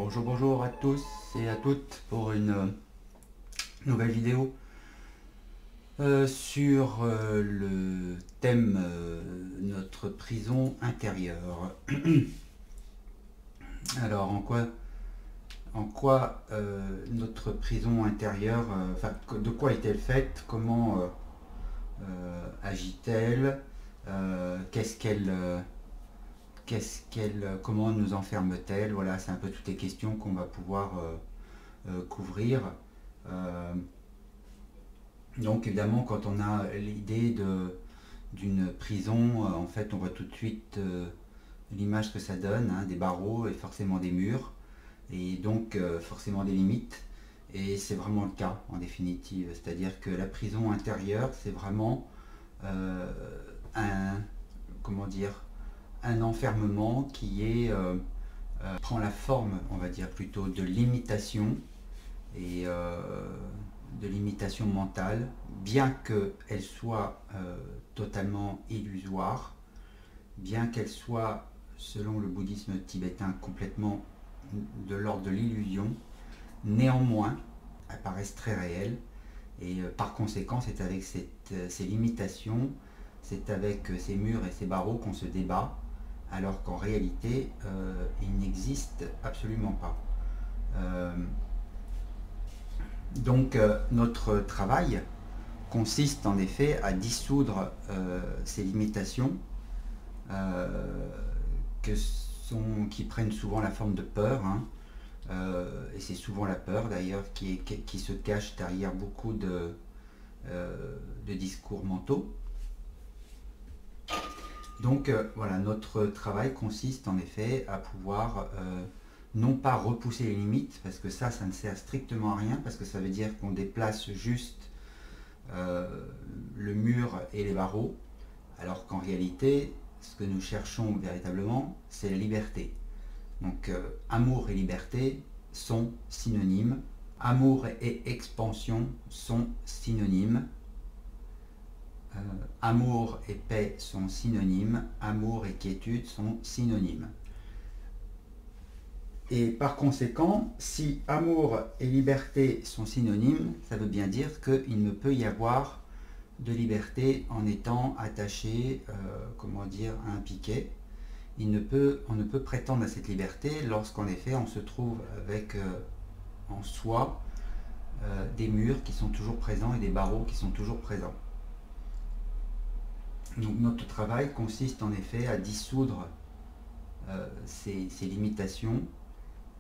Bonjour à tous et à toutes pour une nouvelle vidéo sur le thème notre prison intérieure. Alors en quoi notre prison intérieure, de quoi est-elle faite, comment agit-elle, qu'est-ce qu'elle comment nous enferme-t-elle? Voilà, c'est un peu toutes les questions qu'on va pouvoir couvrir. Euh, donc évidemment, quand on a l'idée d'une prison, en fait, on voit tout de suite l'image que ça donne, hein, des barreaux et forcément des murs, et donc forcément des limites. Et c'est vraiment le cas en définitive. C'est-à-dire que la prison intérieure, c'est vraiment euh, un, comment dire, un enfermement qui prend la forme, on va dire plutôt, de limitation et de limitation mentale, bien qu'elle soit totalement illusoire, bien qu'elle soit, selon le bouddhisme tibétain, complètement de l'ordre de l'illusion, néanmoins, apparaissent très réelles. Et par conséquent, c'est avec ces limitations, c'est avec ces murs et ces barreaux qu'on se débat, alors qu'en réalité, ils n'existent absolument pas. Euh, donc notre travail consiste en effet à dissoudre ces limitations euh, qui prennent souvent la forme de peur, hein. Et c'est souvent la peur d'ailleurs qui se cache derrière beaucoup de discours mentaux. Donc voilà, notre travail consiste en effet à pouvoir non pas repousser les limites, parce que ça ne sert strictement à rien, parce que ça veut dire qu'on déplace juste euh, le mur et les barreaux, alors qu'en réalité, ce que nous cherchons véritablement, c'est la liberté. Donc amour et liberté sont synonymes, amour et expansion sont synonymes, amour et paix sont synonymes, amour et quiétude sont synonymes. Et par conséquent, si amour et liberté sont synonymes, ça veut bien dire qu'il ne peut y avoir de liberté en étant attaché, comment dire, à un piquet. On ne peut prétendre à cette liberté lorsqu'en effet on se trouve avec en soi des murs qui sont toujours présents et des barreaux qui sont toujours présents. Donc notre travail consiste en effet à dissoudre ces limitations,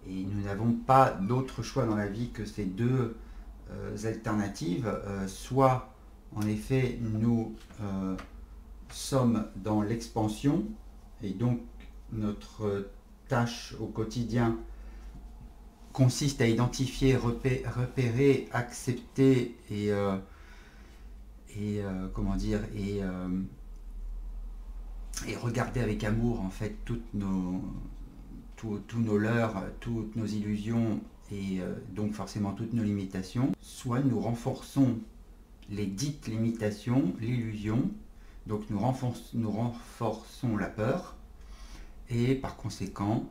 et nous n'avons pas d'autre choix dans la vie que ces deux alternatives. Soit en effet nous sommes dans l'expansion, et donc notre tâche au quotidien consiste à identifier, repérer, accepter comment dire, et regarder avec amour en fait tous nos leurres, toutes nos illusions, et donc forcément toutes nos limitations. Soit nous renforçons les dites limitations, l'illusion, donc nous renforçons la peur, et par conséquent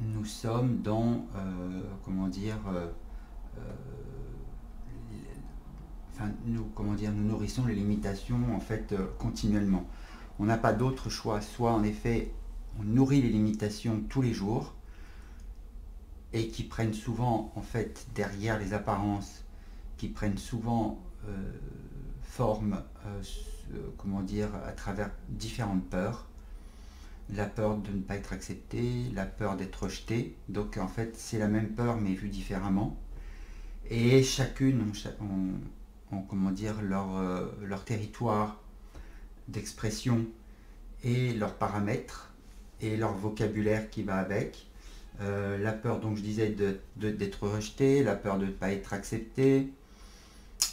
nous sommes dans comment dire nous nourrissons les limitations en fait continuellement. On n'a pas d'autre choix, soit en effet on nourrit les limitations tous les jours, et qui prennent souvent en fait derrière les apparences, qui prennent souvent forme comment dire, à travers différentes peurs. La peur de ne pas être accepté, la peur d'être rejeté, donc en fait c'est la même peur mais vue différemment, et chacune ont comment dire, leur territoire d'expression et leurs paramètres et leur vocabulaire qui va avec. La peur, donc je disais, d'être rejeté, la peur de ne pas être accepté,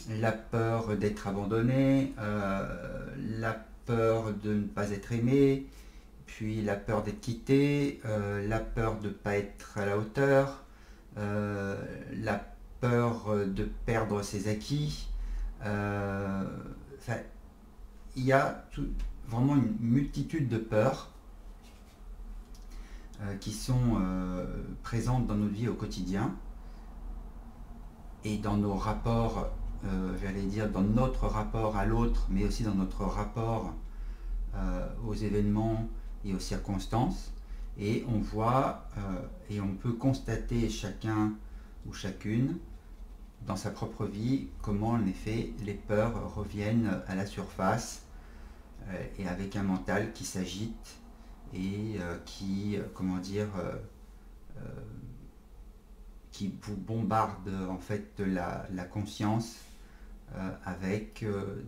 la peur d'être abandonné, la peur de ne pas être aimé, puis la peur d'être quitté, la peur de ne pas être à la hauteur, la peur de perdre ses acquis. Enfin, il y a vraiment une multitude de peurs. qui sont présentes dans notre vie au quotidien et dans nos rapports, j'allais dire dans notre rapport à l'autre, mais aussi dans notre rapport aux événements et aux circonstances. Et on voit et on peut constater chacun ou chacune dans sa propre vie comment en effet les peurs reviennent à la surface et avec un mental qui s'agite et qui, comment dire, qui vous bombarde en fait la conscience avec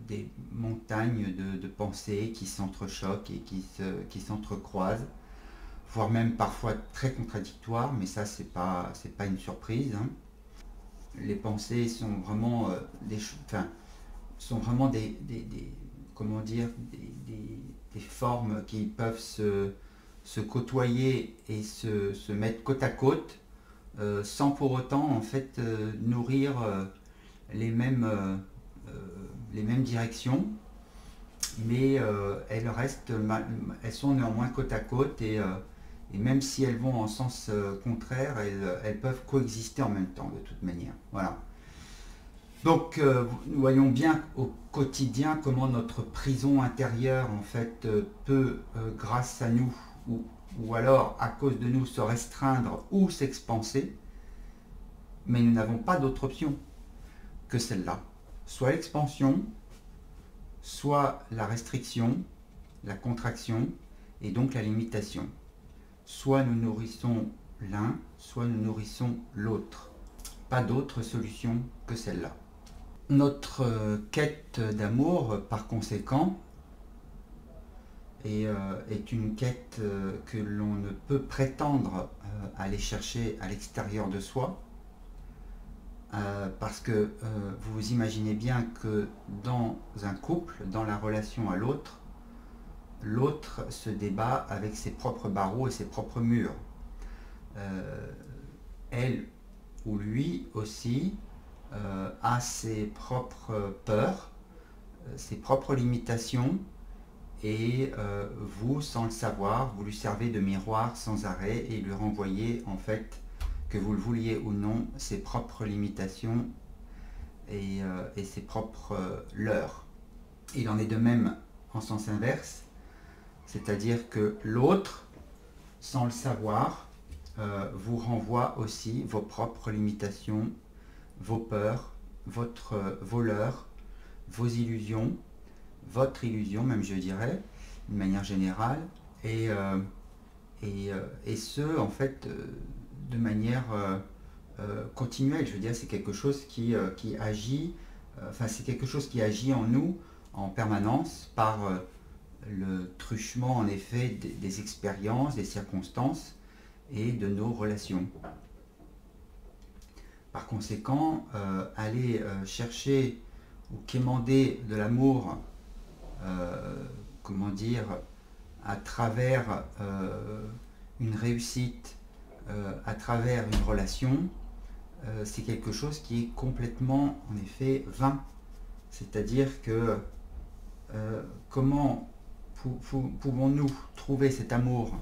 des montagnes de pensées qui s'entrechoquent et qui s'entrecroisent, voire même parfois très contradictoires, mais ça c'est pas une surprise, hein. Les pensées sont vraiment sont vraiment comment dire, des formes qui peuvent se côtoyer et se mettre côte à côte sans pour autant en fait nourrir les mêmes, les mêmes directions, mais elles sont néanmoins côte à côte et même si elles vont en sens contraire, elles peuvent coexister en même temps de toute manière. Voilà. Donc nous voyons bien au quotidien comment notre prison intérieure en fait peut, grâce à nous, ou alors à cause de nous, se restreindre ou s'expanser, mais nous n'avons pas d'autre option que celle-là. Soit l'expansion, soit la restriction, la contraction, et donc la limitation. Soit nous nourrissons l'un, soit nous nourrissons l'autre. Pas d'autre solution que celle-là. Notre quête d'amour, par conséquent, est une quête que l'on ne peut prétendre aller chercher à l'extérieur de soi, parce que vous imaginez bien que dans un couple, dans la relation à l'autre, l'autre se débat avec ses propres barreaux et ses propres murs. Elle ou lui aussi a ses propres peurs, ses propres limitations, et vous, sans le savoir, vous lui servez de miroir sans arrêt et lui renvoyez en fait, que vous le vouliez ou non, ses propres limitations et ses propres leurres. Il en est de même en sens inverse, c'est-à-dire que l'autre, sans le savoir, vous renvoie aussi vos propres limitations, vos peurs, vos leurres, vos illusions, votre illusion même je dirais, d'une manière générale, et ce en fait de manière continuelle. Je veux dire, c'est quelque chose qui agit, c'est quelque chose qui agit en nous en permanence par le truchement en effet des expériences, des circonstances et de nos relations. Par conséquent, aller chercher ou quémander de l'amour, comment dire, à travers une réussite, à travers une relation, c'est quelque chose qui est complètement en effet vain. C'est-à-dire que comment pouvons-nous trouver cet amour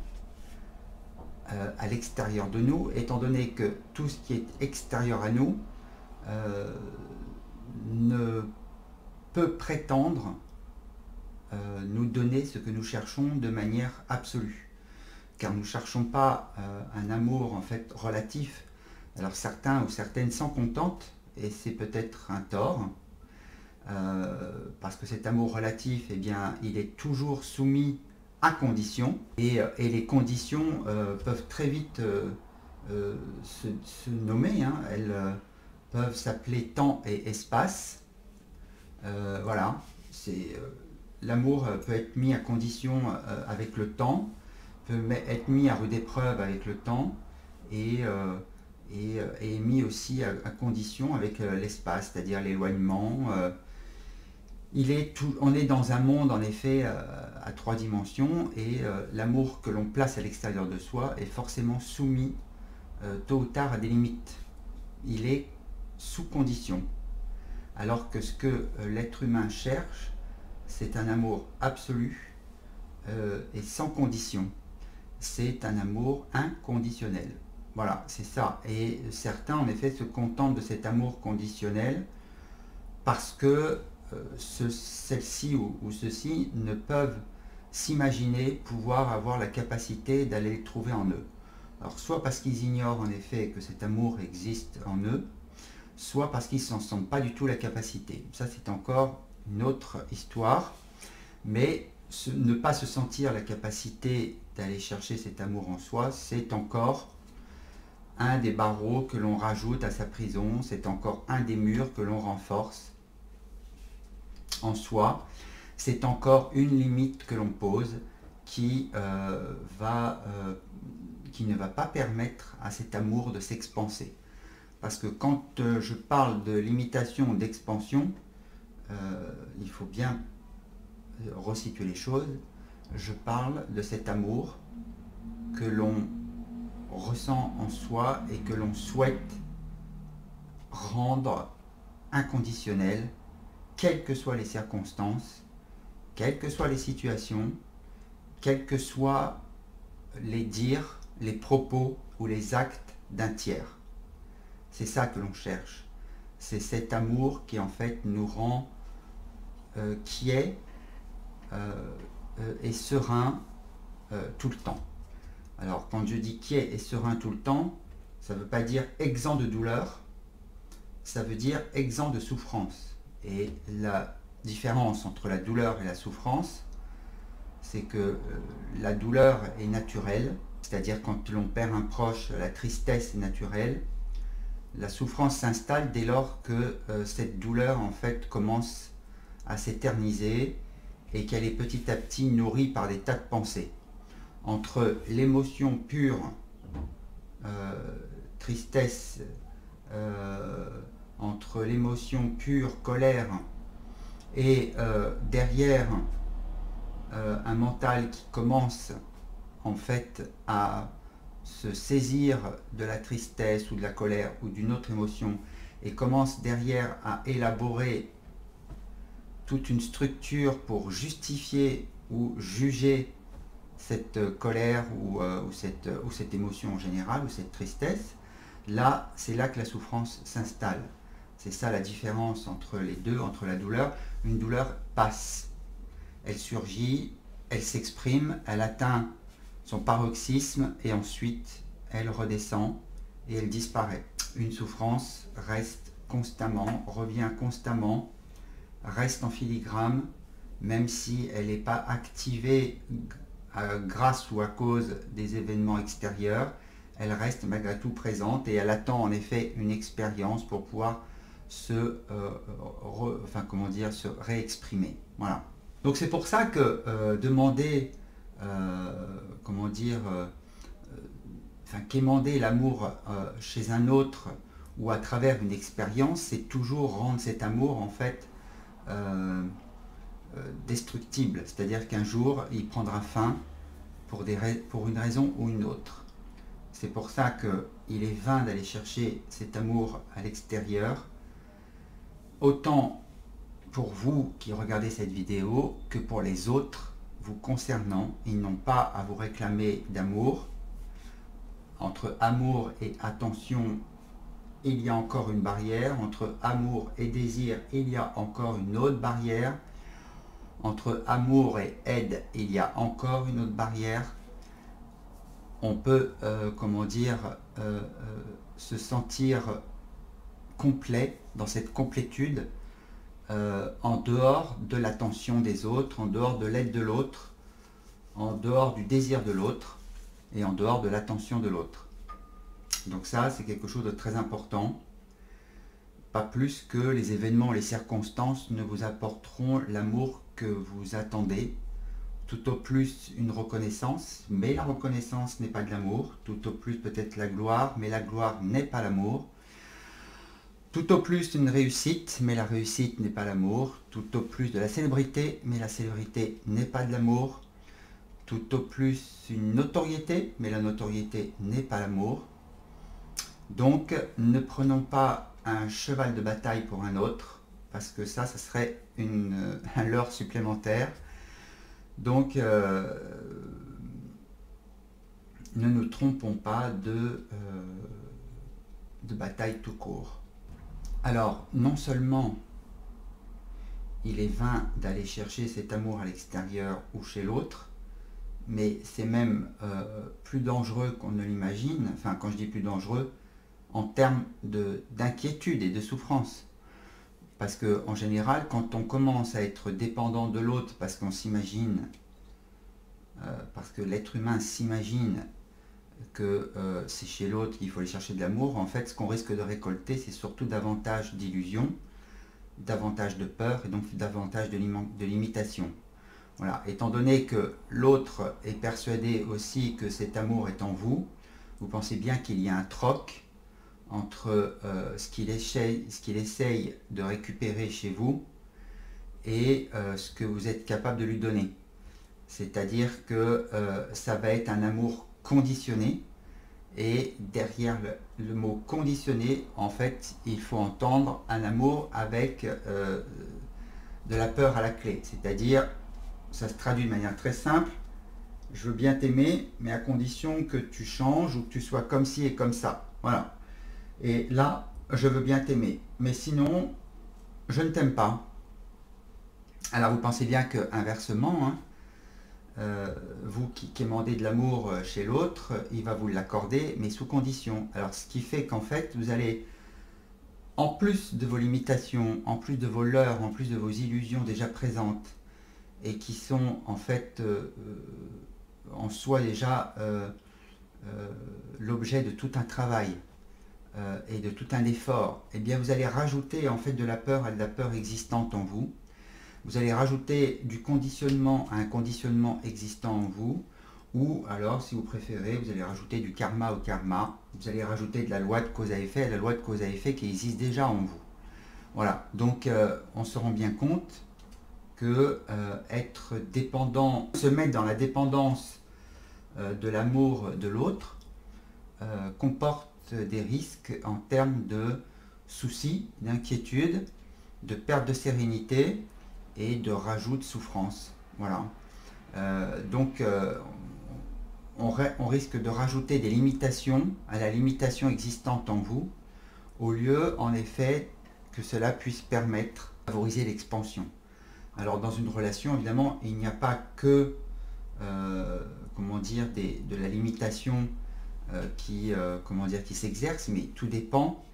à l'extérieur de nous, étant donné que tout ce qui est extérieur à nous ne peut prétendre nous donner ce que nous cherchons de manière absolue, car nous ne cherchons pas un amour en fait relatif. Alors certains ou certaines s'en contentent, et c'est peut-être un tort, parce que cet amour relatif, eh bien, il est toujours soumis à conditions, et les conditions peuvent très vite se nommer, hein. Elles peuvent s'appeler temps et espace. Voilà, l'amour peut être mis à condition avec le temps, peut être mis à rude épreuve avec le temps, et mis aussi à condition avec l'espace, c'est-à-dire l'éloignement. On est dans un monde en effet à trois dimensions, et l'amour que l'on place à l'extérieur de soi est forcément soumis tôt ou tard à des limites. Il est sous condition. Alors que ce que l'être humain cherche, c'est un amour absolu et sans condition. c'est un amour inconditionnel. Voilà, c'est ça. Et certains, en effet, se contentent de cet amour conditionnel parce que celle-ci ou ceux-ci ne peuvent s'imaginer pouvoir avoir la capacité d'aller le trouver en eux. Alors, soit parce qu'ils ignorent en effet que cet amour existe en eux, soit parce qu'ils ne s'en sentent pas du tout la capacité. Ça, c'est encore une autre histoire. Mais ne pas se sentir la capacité d'aller chercher cet amour en soi, c'est encore un des barreaux que l'on rajoute à sa prison, c'est encore un des murs que l'on renforce en soi, c'est encore une limite que l'on pose qui ne va pas permettre à cet amour de s'expanser. Parce que quand je parle de limitation ou d'expansion, il faut bien resituer les choses. Je parle de cet amour que l'on ressent en soi et que l'on souhaite rendre inconditionnel, quelles que soient les circonstances, quelles que soient les situations, quels que soient les dires, les propos ou les actes d'un tiers. C'est ça que l'on cherche. C'est cet amour qui en fait nous rend quiet et serein tout le temps. Alors quand je dis quiet et serein tout le temps, ça ne veut pas dire exempt de douleur, ça veut dire exempt de souffrance. Et la différence entre la douleur et la souffrance, c'est que la douleur est naturelle, c'est-à-dire quand l'on perd un proche, la tristesse est naturelle. La souffrance s'installe dès lors que cette douleur en fait commence à s'éterniser et qu'elle est petit à petit nourrie par des tas de pensées. Entre l'émotion pure, tristesse, entre l'émotion pure, colère, et derrière un mental qui commence en fait à se saisir de la tristesse ou de la colère ou d'une autre émotion et commence derrière à élaborer toute une structure pour justifier ou juger cette colère ou cette émotion en général ou cette tristesse, là c'est là que la souffrance s'installe. C'est ça la différence entre les deux, entre la douleur. Une douleur passe, elle surgit, elle s'exprime, elle atteint son paroxysme et ensuite elle redescend et elle disparaît. Une souffrance reste constamment, revient constamment, reste en filigrane, même si elle n'est pas activée grâce ou à cause des événements extérieurs, elle reste malgré tout présente et elle attend en effet une expérience pour pouvoir se réexprimer. Voilà. Donc c'est pour ça que demander quémander l'amour chez un autre ou à travers une expérience, c'est toujours rendre cet amour en fait destructible. C'est-à-dire qu'un jour, il prendra fin pour une raison ou une autre. C'est pour ça qu'il est vain d'aller chercher cet amour à l'extérieur, autant pour vous qui regardez cette vidéo que pour les autres vous concernant. Ils n'ont pas à vous réclamer d'amour. Entre amour et attention, il y a encore une barrière. Entre amour et désir, il y a encore une autre barrière. Entre amour et aide, il y a encore une autre barrière. On peut, se sentir complet dans cette complétude en dehors de l'attention des autres, en dehors de l'aide de l'autre, en dehors du désir de l'autre et en dehors de l'attention de l'autre. Donc ça, c'est quelque chose de très important. Pas plus que les événements, les circonstances ne vous apporteront l'amour que vous attendez. Tout au plus une reconnaissance, mais la reconnaissance n'est pas de l'amour. Tout au plus peut-être la gloire, mais la gloire n'est pas l'amour. Tout au plus une réussite, mais la réussite n'est pas l'amour. Tout au plus de la célébrité, mais la célébrité n'est pas de l'amour. Tout au plus une notoriété, mais la notoriété n'est pas l'amour. Donc ne prenons pas un cheval de bataille pour un autre, parce que ça serait un leurre supplémentaire. Donc ne nous trompons pas de bataille tout court. Alors, non seulement il est vain d'aller chercher cet amour à l'extérieur ou chez l'autre, mais c'est même plus dangereux qu'on ne l'imagine, enfin quand je dis plus dangereux, en termes d'inquiétude et de souffrance. Parce qu'en général, quand on commence à être dépendant de l'autre, parce qu'on s'imagine, parce que l'être humain s'imagine que c'est chez l'autre qu'il faut aller chercher de l'amour, en fait ce qu'on risque de récolter, c'est surtout davantage d'illusions, davantage de peur et donc davantage de limitation. Voilà. Étant donné que l'autre est persuadé aussi que cet amour est en vous, vous pensez bien qu'il y a un troc entre ce qu'il essaye de récupérer chez vous et ce que vous êtes capable de lui donner. C'est-à-dire que ça va être un amour conditionné, et derrière le mot conditionné, en fait, il faut entendre un amour avec de la peur à la clé. C'est-à-dire, ça se traduit de manière très simple, je veux bien t'aimer, mais à condition que tu changes ou que tu sois comme ci et comme ça. Voilà. Et là, je veux bien t'aimer, mais sinon, je ne t'aime pas. Alors vous pensez bien que inversement, hein, vous qui quémandez de l'amour chez l'autre, il va vous l'accorder, mais sous condition. Alors ce qui fait qu'en fait, vous allez, en plus de vos limitations, en plus de vos leurres, en plus de vos illusions déjà présentes, et qui sont en fait en soi déjà l'objet de tout un travail et de tout un effort, eh bien vous allez rajouter en fait de la peur à de la peur existante en vous. Vous allez rajouter du conditionnement à un conditionnement existant en vous, ou alors, si vous préférez, vous allez rajouter du karma au karma, vous allez rajouter de la loi de cause à effet à la loi de cause à effet qui existe déjà en vous. Voilà, donc on se rend bien compte que être dépendant, se mettre dans la dépendance de l'amour de l'autre, comporte des risques en termes de soucis, d'inquiétude, de perte de sérénité, et de rajout de souffrance. Voilà. Donc on risque de rajouter des limitations à la limitation existante en vous, au lieu en effet que cela puisse permettre de favoriser l'expansion. Alors dans une relation, évidemment, il n'y a pas que comment dire, de la limitation qui s'exerce, mais tout dépend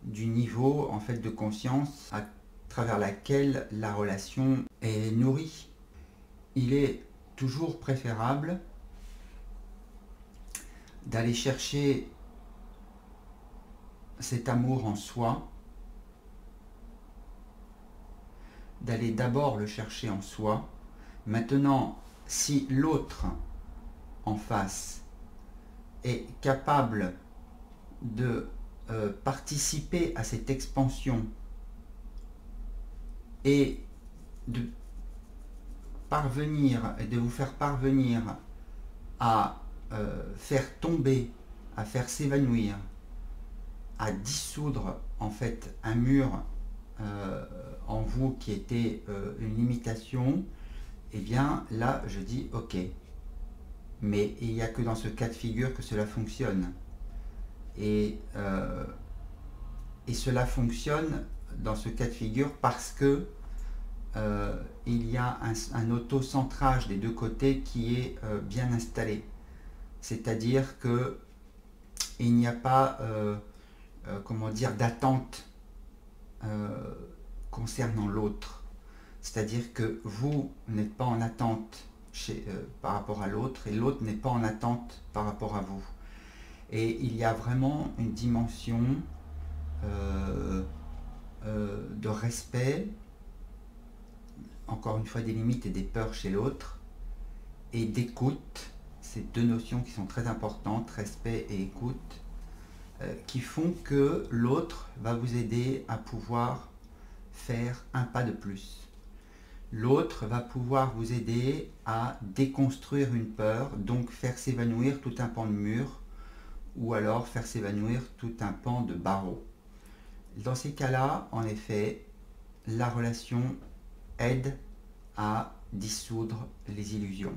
du niveau en fait de conscience à travers laquelle la relation est nourrie. Il est toujours préférable d'aller chercher cet amour en soi, d'aller d'abord le chercher en soi. Maintenant, si l'autre en face est capable de participer à cette expansion et de vous faire parvenir à faire tomber, à faire s'évanouir, à dissoudre en fait un mur en vous qui était une limitation, et bien là je dis ok. Mais il n'y a que dans ce cas de figure que cela fonctionne. Et cela fonctionne dans ce cas de figure parce que il y a un auto-centrage des deux côtés qui est bien installé. C'est-à-dire que il n'y a pas comment dire, d'attente concernant l'autre. C'est-à-dire que vous n'êtes pas en attente par rapport à l'autre et l'autre n'est pas en attente par rapport à vous. Et il y a vraiment une dimension de respect, encore une fois des limites et des peurs chez l'autre, et d'écoute, ces deux notions qui sont très importantes, respect et écoute, qui font que l'autre va vous aider à pouvoir faire un pas de plus. L'autre va pouvoir vous aider à déconstruire une peur, donc faire s'évanouir tout un pan de mur, ou alors faire s'évanouir tout un pan de barreau. Dans ces cas-là, en effet, la relation aide à dissoudre les illusions.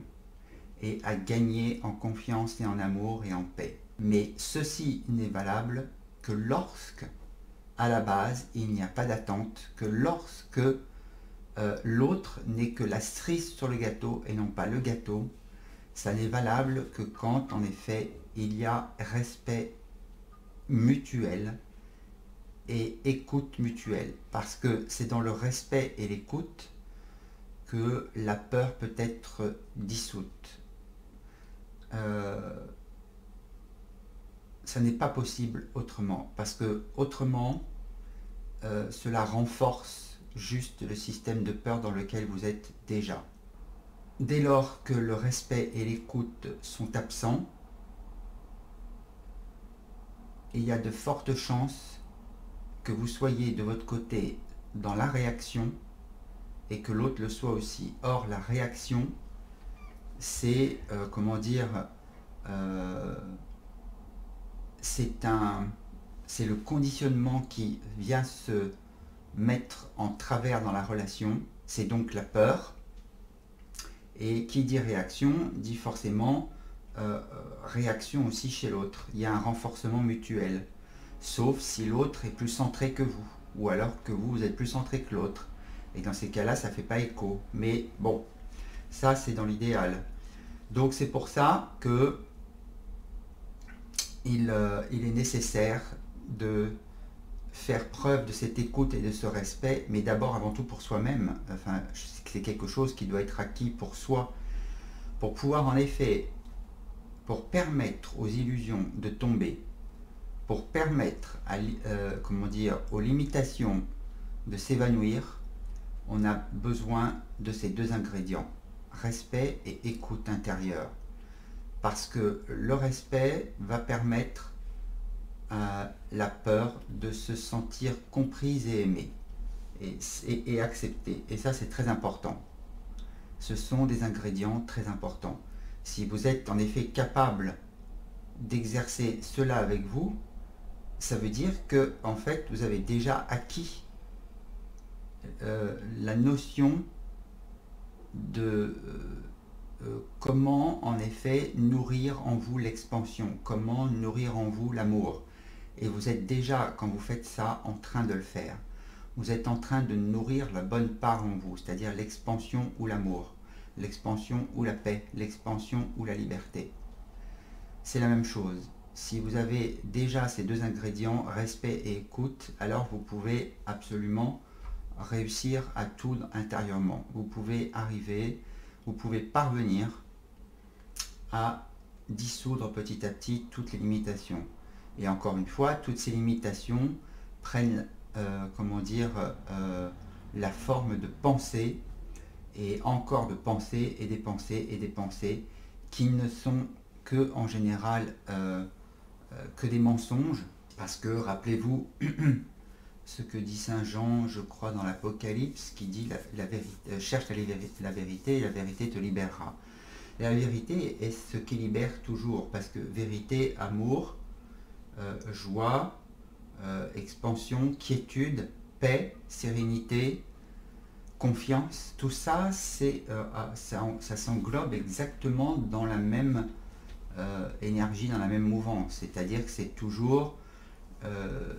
et à gagner en confiance et en amour et en paix. Mais ceci n'est valable que lorsque, à la base, il n'y a pas d'attente, que lorsque l'autre n'est que la cerise sur le gâteau et non pas le gâteau. Ça n'est valable que quand, en effet, il y a respect mutuel et écoute mutuelle. Parce que c'est dans le respect et l'écoute que la peur peut être dissoute. Ça n'est pas possible autrement. Parce que autrement, cela renforce juste le système de peur dans lequel vous êtes déjà. Dès lors que le respect et l'écoute sont absents, il y a de fortes chances que vous soyez de votre côté dans la réaction et que l'autre le soit aussi. Or, la réaction, c'est, c'est le conditionnement qui vient se mettre en travers dans la relation, c'est donc la peur. Et qui dit réaction, dit forcément réaction aussi chez l'autre. Il y a un renforcement mutuel. Sauf si l'autre est plus centré que vous. Ou alors que vous êtes plus centré que l'autre. Et dans ces cas-là, ça ne fait pas écho. Mais bon, ça c'est dans l'idéal. Donc c'est pour ça que il est nécessaire de faire preuve de cette écoute et de ce respect, mais d'abord avant tout pour soi-même. Enfin, c'est quelque chose qui doit être acquis pour soi, pour pouvoir en effet, pour permettre aux illusions de tomber, pour permettre à, aux limitations de s'évanouir, on a besoin de ces deux ingrédients, respect et écoute intérieure. Parce que le respect va permettre la peur de se sentir comprise et aimée et acceptée. Et ça, c'est très important. Ce sont des ingrédients très importants. Si vous êtes en effet capable d'exercer cela avec vous, ça veut dire que en fait, vous avez déjà acquis la notion de comment en effet nourrir en vous l'expansion, comment nourrir en vous l'amour. Et vous êtes déjà, quand vous faites ça, en train de le faire. Vous êtes en train de nourrir la bonne part en vous, c'est-à-dire l'expansion ou l'amour, l'expansion ou la paix, l'expansion ou la liberté. C'est la même chose. Si vous avez déjà ces deux ingrédients, respect et écoute, alors vous pouvez absolument réussir à tout intérieurement. Vous pouvez arriver, vous pouvez parvenir à dissoudre petit à petit toutes les limitations. Et encore une fois, toutes ces limitations prennent, la forme de pensée, et encore de pensées et des pensées et des pensées, qui ne sont que, en général, que des mensonges. Parce que, rappelez-vous, ce que dit Saint Jean, je crois, dans l'Apocalypse, qui dit la vérité, cherche la vérité et la vérité te libérera. Et la vérité est ce qui libère toujours, parce que vérité, amour, joie, expansion, quiétude, paix, sérénité, confiance, tout ça, ça s'englobe exactement dans la même énergie, dans la même mouvance. C'est-à-dire que c'est toujours,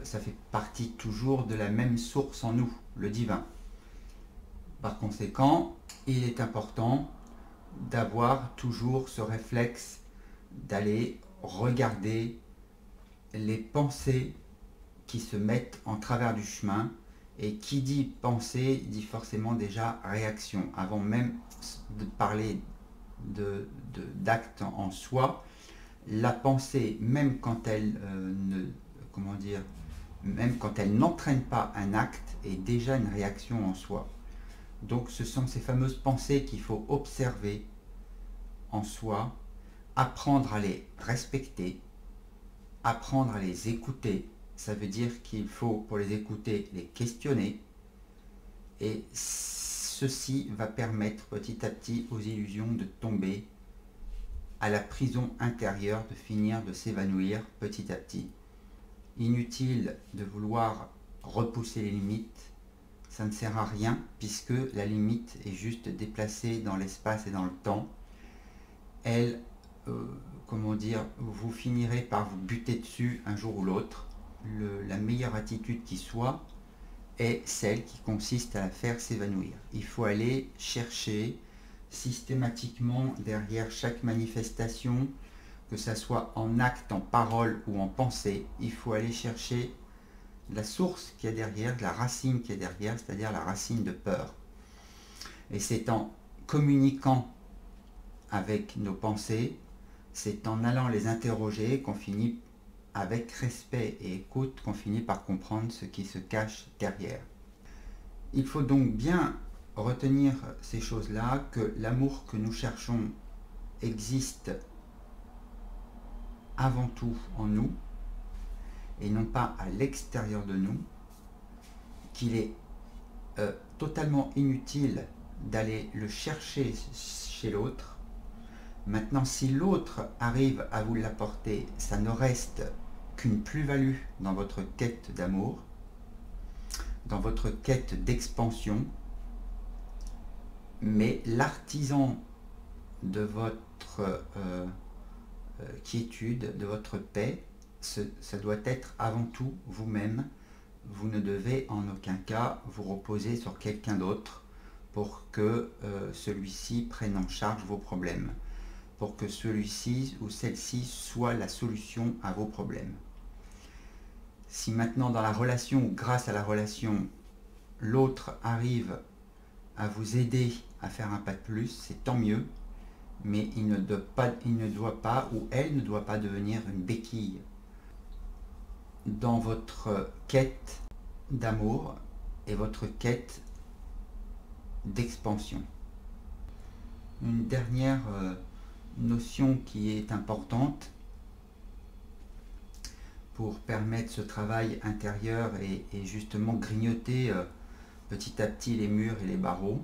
ça fait partie toujours de la même source en nous, le divin. Par conséquent, il est important d'avoir toujours ce réflexe d'aller regarder les pensées qui se mettent en travers du chemin, et qui dit pensée dit forcément déjà réaction. Avant même de parler d'acte en soi, la pensée, même quand elle même quand elle n'entraîne pas un acte, est déjà une réaction en soi. Donc ce sont ces fameuses pensées qu'il faut observer en soi, apprendre à les respecter, apprendre à les écouter. Ça veut dire qu'il faut, pour les écouter, les questionner, et ceci va permettre petit à petit aux illusions de tomber, à la prison intérieure de finir de s'évanouir petit à petit. Inutile de vouloir repousser les limites, ça ne sert à rien, puisque la limite est juste déplacée dans l'espace et dans le temps. elle, comment dire, vous finirez par vous buter dessus un jour ou l'autre. La meilleure attitude qui soit est celle qui consiste à la faire s'évanouir. Il faut aller chercher systématiquement derrière chaque manifestation, que ça soit en acte, en parole ou en pensée, il faut aller chercher la source qui est derrière, la racine qui est derrière, c'est-à-dire la racine de peur. Et c'est en communiquant avec nos pensées, c'est en allant les interroger qu'on finit, avec respect et écoute, qu'on finit par comprendre ce qui se cache derrière. Il faut donc bien retenir ces choses-là, que l'amour que nous cherchons existe avant tout en nous, et non pas à l'extérieur de nous, qu'il est totalement inutile d'aller le chercher chez l'autre. Maintenant, si l'autre arrive à vous l'apporter, ça ne reste qu'une plus-value dans votre quête d'amour, dans votre quête d'expansion, mais l'artisan de votre quiétude, de votre paix, ça doit être avant tout vous-même. Vous ne devez en aucun cas vous reposer sur quelqu'un d'autre pour que celui-ci prenne en charge vos problèmes, pour que celui-ci ou celle-ci soit la solution à vos problèmes. Si maintenant dans la relation ou grâce à la relation, l'autre arrive à vous aider à faire un pas de plus, c'est tant mieux, mais il ne doit pas ou elle ne doit pas devenir une béquille dans votre quête d'amour et votre quête d'expansion. Une dernière notion qui est importante pour permettre ce travail intérieur et justement grignoter petit à petit les murs et les barreaux,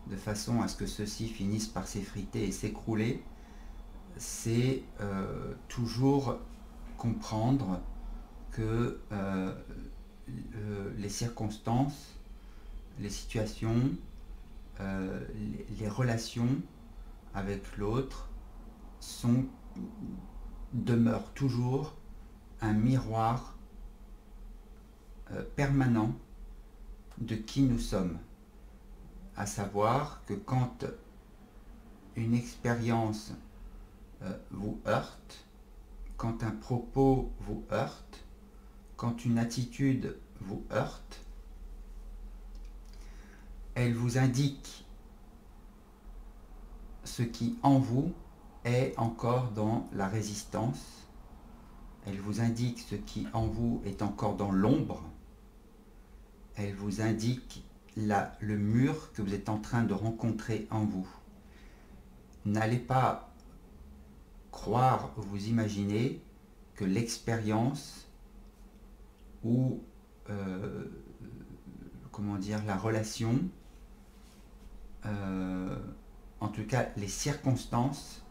de façon à ce que ceux-ci finissent par s'effriter et s'écrouler, c'est toujours comprendre que les circonstances, les situations, les relations avec l'autre demeurent toujours un miroir permanent de qui nous sommes. À savoir que quand une expérience vous heurte, quand un propos vous heurte, quand une attitude vous heurte, elle vous indique ce qui en vous est encore dans la résistance, elle vous indique ce qui en vous est encore dans l'ombre, elle vous indique le mur que vous êtes en train de rencontrer en vous. N'allez pas croire, vous imaginer que l'expérience ou comment dire, la relation, en tout cas les circonstances,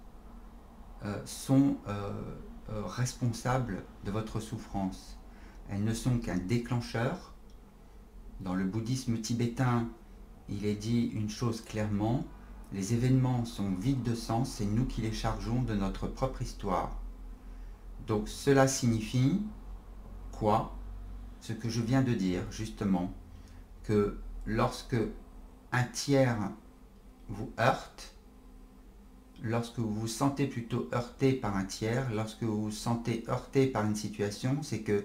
sont responsables de votre souffrance. Elles ne sont qu'un déclencheur. Dans le bouddhisme tibétain, il est dit une chose clairement: les événements sont vides de sens, c'est nous qui les chargeons de notre propre histoire. Donc cela signifie quoi? Ce que je viens de dire, justement, que lorsque un tiers vous heurte, lorsque vous vous sentez plutôt heurté par un tiers, lorsque vous vous sentez heurté par une situation, c'est que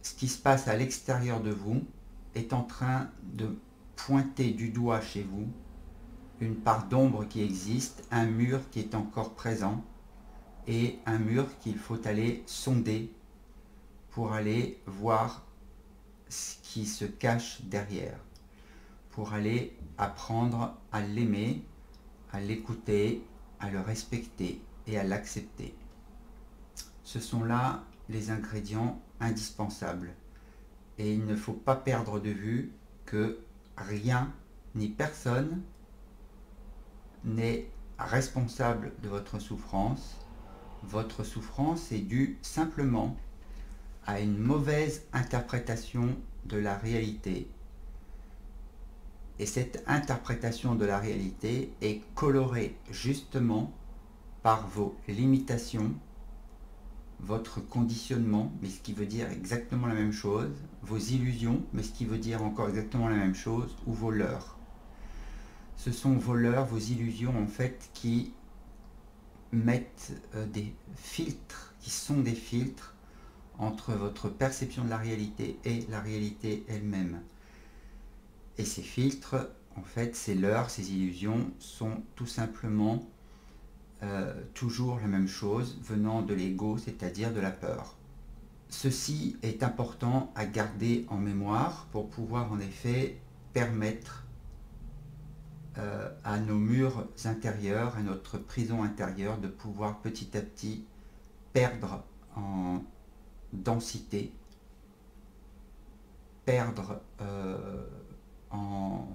ce qui se passe à l'extérieur de vous est en train de pointer du doigt chez vous une part d'ombre qui existe, un mur qui est encore présent et un mur qu'il faut aller sonder pour aller voir ce qui se cache derrière, pour aller apprendre à l'aimer, à l'écouter, à le respecter et à l'accepter. Ce sont là les ingrédients indispensables. Et il ne faut pas perdre de vue que rien ni personne n'est responsable de votre souffrance. Votre souffrance est due simplement à une mauvaise interprétation de la réalité. Et cette interprétation de la réalité est colorée justement par vos limitations, votre conditionnement, mais ce qui veut dire exactement la même chose, vos illusions, mais ce qui veut dire encore exactement la même chose, ou vos leurres. Ce sont vos leurres, vos illusions en fait qui mettent des filtres, qui sont des filtres entre votre perception de la réalité et la réalité elle-même. Et ces filtres, en fait, ces leurres, ces illusions sont tout simplement toujours la même chose venant de l'ego, c'est-à-dire de la peur. Ceci est important à garder en mémoire pour pouvoir en effet permettre à nos murs intérieurs, à notre prison intérieure de pouvoir petit à petit perdre en densité, perdre en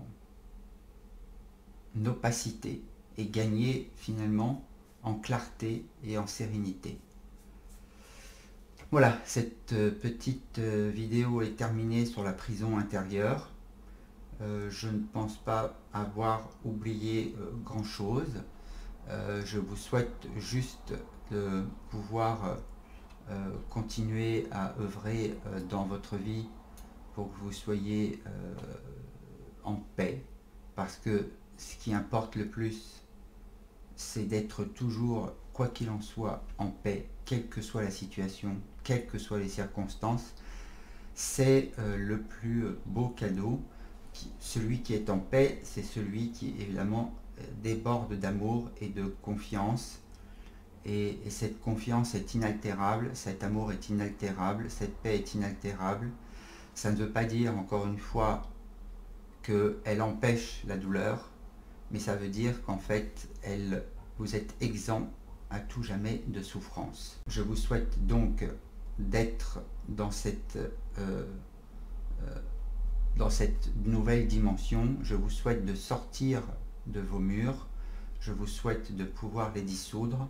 opacité et gagner finalement en clarté et en sérénité. Voilà, cette petite vidéo est terminée sur la prison intérieure. Je ne pense pas avoir oublié grand chose. Je vous souhaite juste de pouvoir continuer à œuvrer dans votre vie pour que vous soyez en paix, parce que ce qui importe le plus, c'est d'être toujours, quoi qu'il en soit, en paix, quelle que soit la situation, quelles que soient les circonstances. C'est le plus beau cadeau. Celui qui est en paix, c'est celui qui évidemment déborde d'amour et de confiance. Et cette confiance est inaltérable, cet amour est inaltérable, cette paix est inaltérable. Ça ne veut pas dire, encore une fois, qu'elle empêche la douleur, mais ça veut dire qu'en fait, vous êtes exempt à tout jamais de souffrance. Je vous souhaite donc d'être dans cette nouvelle dimension. Je vous souhaite de sortir de vos murs. Je vous souhaite de pouvoir les dissoudre.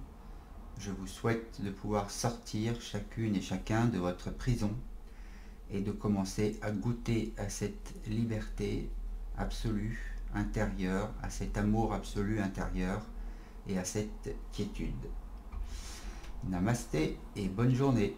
Je vous souhaite de pouvoir sortir chacune et chacun de votre prison et de commencer à goûter à cette liberté absolue intérieure, à cet amour absolu intérieur et à cette quiétude. Namasté et bonne journée.